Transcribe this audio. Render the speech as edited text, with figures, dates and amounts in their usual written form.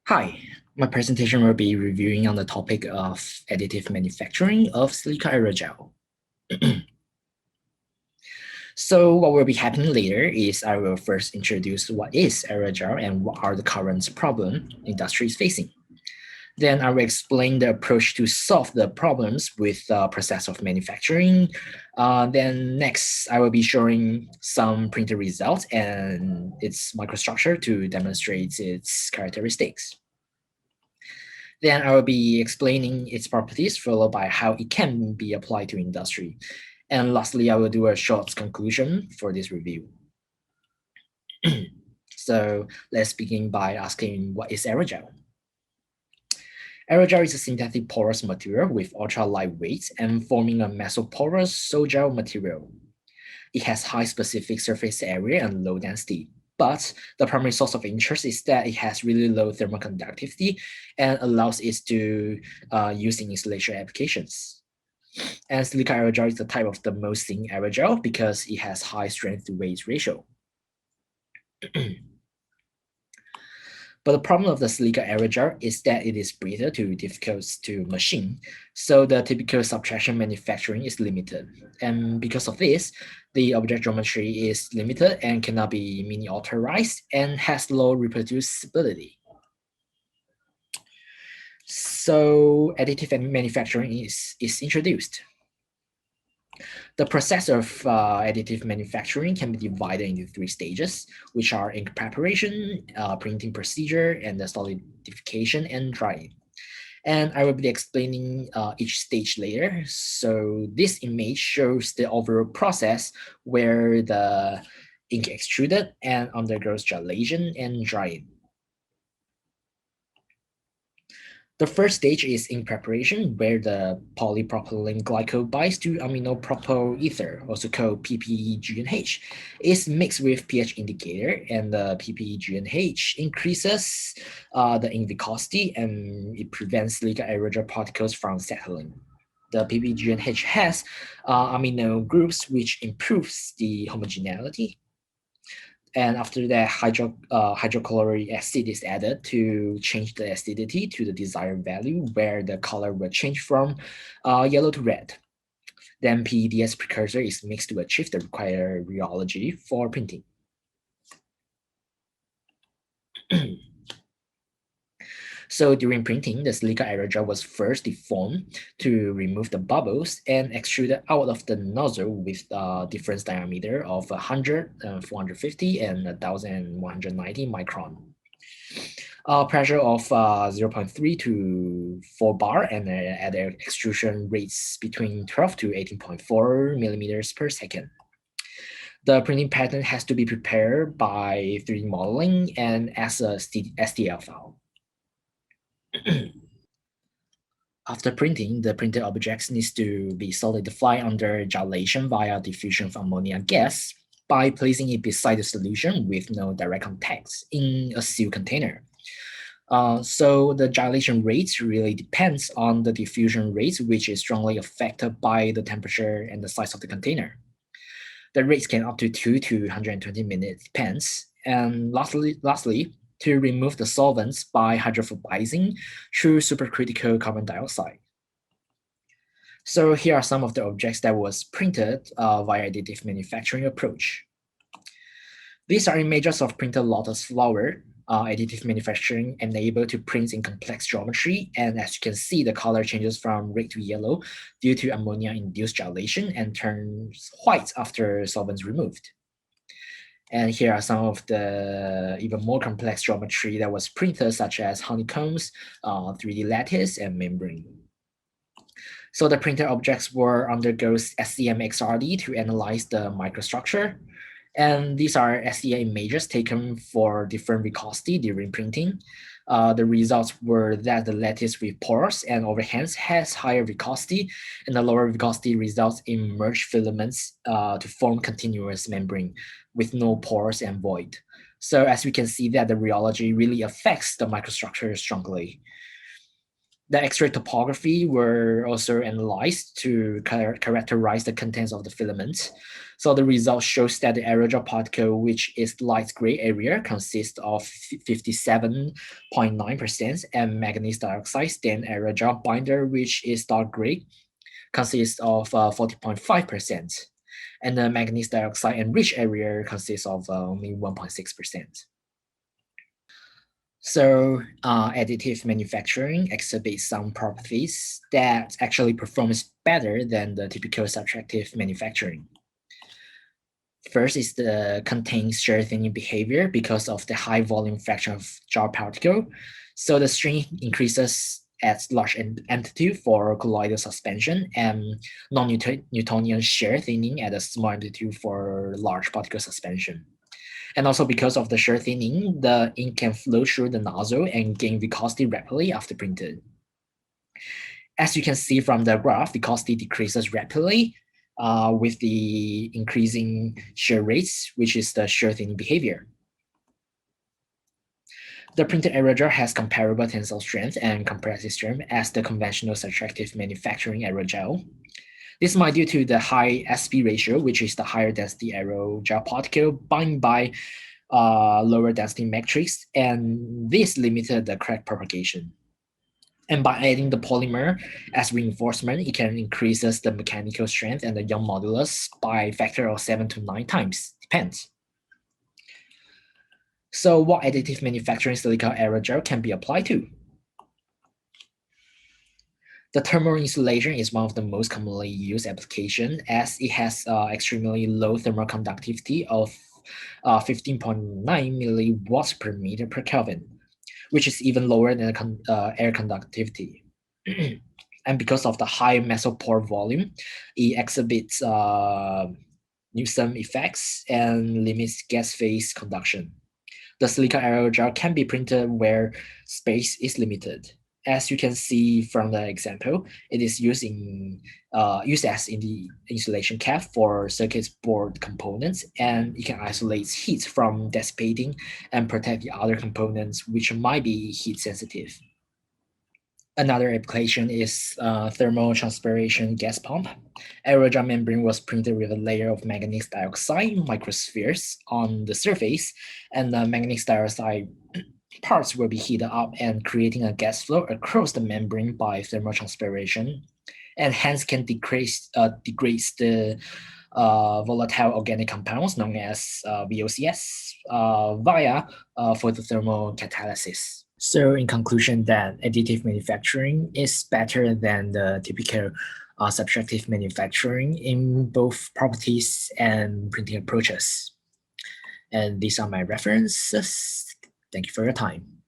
Hi, my presentation will be reviewing on the topic of additive manufacturing of silica aerogel. So what will be happening later is I will first introduce what is aerogel and what are the current problem industry is facing. Then I will explain the approach to solve the problems with the process of manufacturing. Then next, I will be showing some printed results and its microstructure to demonstrate its characteristics. Then I will be explaining its properties, followed by how it can be applied to industry. And lastly, I will do a short conclusion for this review. So let's begin by asking what is aerogel? Aerogel is a synthetic porous material with ultra light weight and forming a mesoporous sol-gel material. It has high specific surface area and low density. But the primary source of interest is that it has really low thermal conductivity and allows it to use in insulation applications. And silica aerogel is the type of the most thin aerogel because it has high strength to weight ratio. But the problem of the silica aerogel is that it is brittle to difficult to machine. So the typical subtraction manufacturing is limited. And because of this, the object geometry is limited and cannot be miniaturized and has low reproducibility. So additive manufacturing is introduced. The process of additive manufacturing can be divided into three stages, which are ink preparation, printing procedure, and the solidification and drying. And I will be explaining each stage later. So this image shows the overall process where the ink extruded and undergoes gelation and drying. The first stage is ink preparation, where the polypropylene glycol binds to aminopropyl ether, also called PPGNH, is mixed with pH indicator, and the PPGNH increases the ink viscosity and it prevents silica aerogel particles from settling. The PPGNH has amino groups, which improves the homogeneity, and after that hydrochloric acid is added to change the acidity to the desired value where the color will change from yellow to red. Then PEDS precursor is mixed to achieve the required rheology for printing. So during printing, the silica aerogel was first deformed to remove the bubbles and extruded out of the nozzle with a difference diameter of 100, 450, and 1190 micron. Pressure of 0.3 to 4 bar and at extrusion rates between 12 to 18.4 millimeters per second. The printing pattern has to be prepared by 3D modeling and as a STL file. After printing, the printed objects needs to be solidified under gelation via diffusion of ammonia gas by placing it beside the solution with no direct contact in a sealed container. So the gelation rates really depends on the diffusion rates, which is strongly affected by the temperature and the size of the container. The rates can up to 2 to 120 minutes depends. And lastly, to remove the solvents by hydrophobizing through supercritical carbon dioxide. So here are some of the objects that was printed via additive manufacturing approach. These are images of printed lotus flower. Additive manufacturing enabled to print in complex geometry, and as you can see, the color changes from red to yellow due to ammonia-induced gelation and turns white after solvents removed. And here are some of the even more complex geometry that was printed, such as honeycombs, 3D lattice, and membrane. So the printed objects were undergoes SEM-XRD to analyze the microstructure. And these are SEM images taken for different viscosity during printing. The results were that the lattice with pores and overhangs has higher viscosity, and the lower viscosity results in merged filaments to form continuous membrane with no pores and void. So as we can see that the rheology really affects the microstructure strongly. The X-ray topography were also analyzed to characterize the contents of the filament. So the result shows that the aerogel particle, which is light gray area, consists of 57.9%, and manganese dioxide stain aerogel binder, which is dark gray, consists of 40.5%. And the manganese dioxide enriched area consists of only 1.6%. So additive manufacturing exhibits some properties that actually performs better than the typical subtractive manufacturing. First is the contains shear thinning behavior because of the high volume fraction of jar particle. So the strain increases at large amplitude for colloidal suspension and non-Newtonian shear thinning at a small amplitude for large particle suspension. And also because of the shear thinning, the ink can flow through the nozzle and gain viscosity rapidly after printed. As you can see from the graph, viscosity decreases rapidly with the increasing shear rates, which is the shear thinning behavior. The printed aerogel has comparable tensile strength and compressive strength as the conventional subtractive manufacturing aerogel. This might due to the high SP ratio, which is the higher density aerogel particle bound by lower density matrix, and this limited the crack propagation. And by adding the polymer as reinforcement, it can increases the mechanical strength and the Young modulus by a factor of 7 to 9 times, depends. So what additive manufacturing silica aerogel can be applied to? The thermal insulation is one of the most commonly used application as it has extremely low thermal conductivity of 15.9 milliwatts per meter per Kelvin, which is even lower than air conductivity. And because of the high mesopore volume, it exhibits Newton effects and limits gas phase conduction. The silica aerogel can be printed where space is limited. As you can see from the example, it is used as in the insulation cap for circuit board components, and it can isolate heat from dissipating and protect the other components which might be heat sensitive. Another application is thermal transpiration gas pump. Aerogel membrane was printed with a layer of manganese dioxide microspheres on the surface, and the manganese dioxide parts will be heated up and creating a gas flow across the membrane by thermal transpiration, and hence can degrade the volatile organic compounds known as VOCs via photothermal catalysis. So, in conclusion, that additive manufacturing is better than the typical subtractive manufacturing in both properties and printing approaches. And these are my references. Thank you for your time.